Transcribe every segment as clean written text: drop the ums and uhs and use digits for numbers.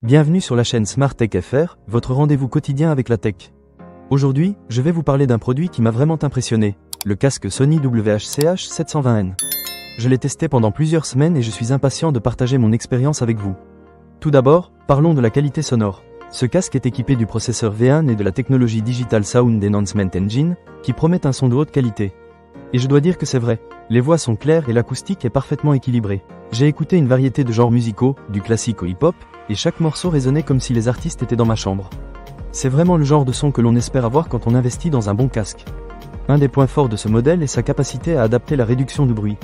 Bienvenue sur la chaîne Smart Tech FR, votre rendez-vous quotidien avec la tech. Aujourd'hui, je vais vous parler d'un produit qui m'a vraiment impressionné, le casque Sony WH-CH720N. Je l'ai testé pendant plusieurs semaines et je suis impatient de partager mon expérience avec vous. Tout d'abord, parlons de la qualité sonore. Ce casque est équipé du processeur V1 et de la technologie Digital Sound Enhancement Engine, qui promettent un son de haute qualité. Et je dois dire que c'est vrai, les voix sont claires et l'acoustique est parfaitement équilibrée. J'ai écouté une variété de genres musicaux, du classique au hip-hop, et chaque morceau résonnait comme si les artistes étaient dans ma chambre. C'est vraiment le genre de son que l'on espère avoir quand on investit dans un bon casque. Un des points forts de ce modèle est sa capacité à adapter la réduction de bruit.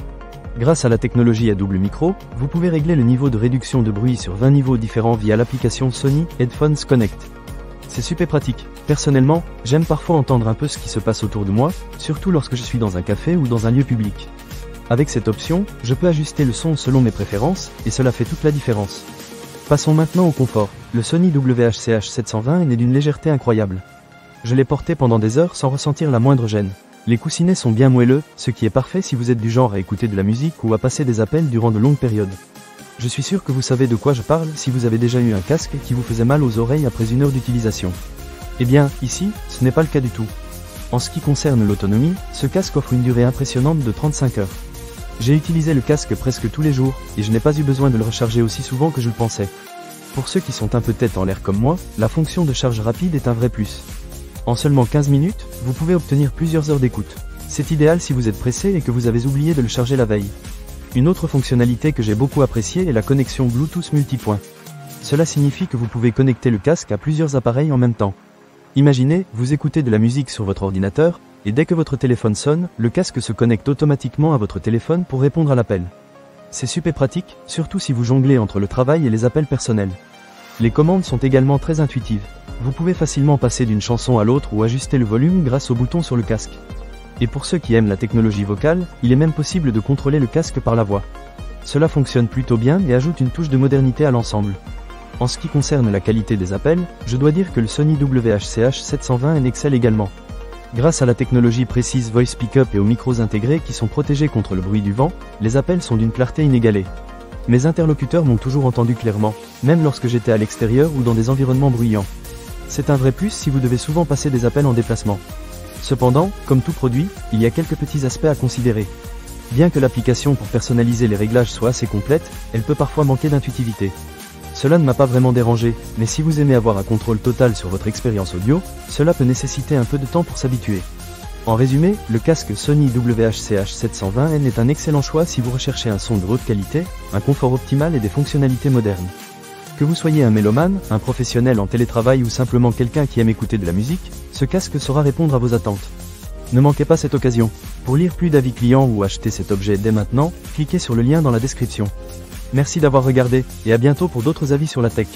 Grâce à la technologie à double micro, vous pouvez régler le niveau de réduction de bruit sur 20 niveaux différents via l'application Sony Headphones Connect. C'est super pratique. Personnellement, j'aime parfois entendre un peu ce qui se passe autour de moi, surtout lorsque je suis dans un café ou dans un lieu public. Avec cette option, je peux ajuster le son selon mes préférences, et cela fait toute la différence. Passons maintenant au confort. Le Sony WH-CH720N est d'une légèreté incroyable. Je l'ai porté pendant des heures sans ressentir la moindre gêne. Les coussinets sont bien moelleux, ce qui est parfait si vous êtes du genre à écouter de la musique ou à passer des appels durant de longues périodes. Je suis sûr que vous savez de quoi je parle si vous avez déjà eu un casque qui vous faisait mal aux oreilles après une heure d'utilisation. Eh bien, ici, ce n'est pas le cas du tout. En ce qui concerne l'autonomie, ce casque offre une durée impressionnante de 35 heures. J'ai utilisé le casque presque tous les jours, et je n'ai pas eu besoin de le recharger aussi souvent que je le pensais. Pour ceux qui sont un peu tête en l'air comme moi, la fonction de charge rapide est un vrai plus. En seulement 15 minutes, vous pouvez obtenir plusieurs heures d'écoute. C'est idéal si vous êtes pressé et que vous avez oublié de le charger la veille. Une autre fonctionnalité que j'ai beaucoup appréciée est la connexion Bluetooth multipoint. Cela signifie que vous pouvez connecter le casque à plusieurs appareils en même temps. Imaginez, vous écoutez de la musique sur votre ordinateur, et dès que votre téléphone sonne, le casque se connecte automatiquement à votre téléphone pour répondre à l'appel. C'est super pratique, surtout si vous jonglez entre le travail et les appels personnels. Les commandes sont également très intuitives. Vous pouvez facilement passer d'une chanson à l'autre ou ajuster le volume grâce au bouton sur le casque. Et pour ceux qui aiment la technologie vocale, il est même possible de contrôler le casque par la voix. Cela fonctionne plutôt bien et ajoute une touche de modernité à l'ensemble. En ce qui concerne la qualité des appels, je dois dire que le Sony WH-CH720N excelle également. Grâce à la technologie précise Voice Pickup et aux micros intégrés qui sont protégés contre le bruit du vent, les appels sont d'une clarté inégalée. Mes interlocuteurs m'ont toujours entendu clairement, même lorsque j'étais à l'extérieur ou dans des environnements bruyants. C'est un vrai plus si vous devez souvent passer des appels en déplacement. Cependant, comme tout produit, il y a quelques petits aspects à considérer. Bien que l'application pour personnaliser les réglages soit assez complète, elle peut parfois manquer d'intuitivité. Cela ne m'a pas vraiment dérangé, mais si vous aimez avoir un contrôle total sur votre expérience audio, cela peut nécessiter un peu de temps pour s'habituer. En résumé, le casque Sony WH-CH720N est un excellent choix si vous recherchez un son de haute qualité, un confort optimal et des fonctionnalités modernes. Que vous soyez un mélomane, un professionnel en télétravail ou simplement quelqu'un qui aime écouter de la musique, ce casque saura répondre à vos attentes. Ne manquez pas cette occasion. Pour lire plus d'avis clients ou acheter cet objet dès maintenant, cliquez sur le lien dans la description. Merci d'avoir regardé, et à bientôt pour d'autres avis sur la tech.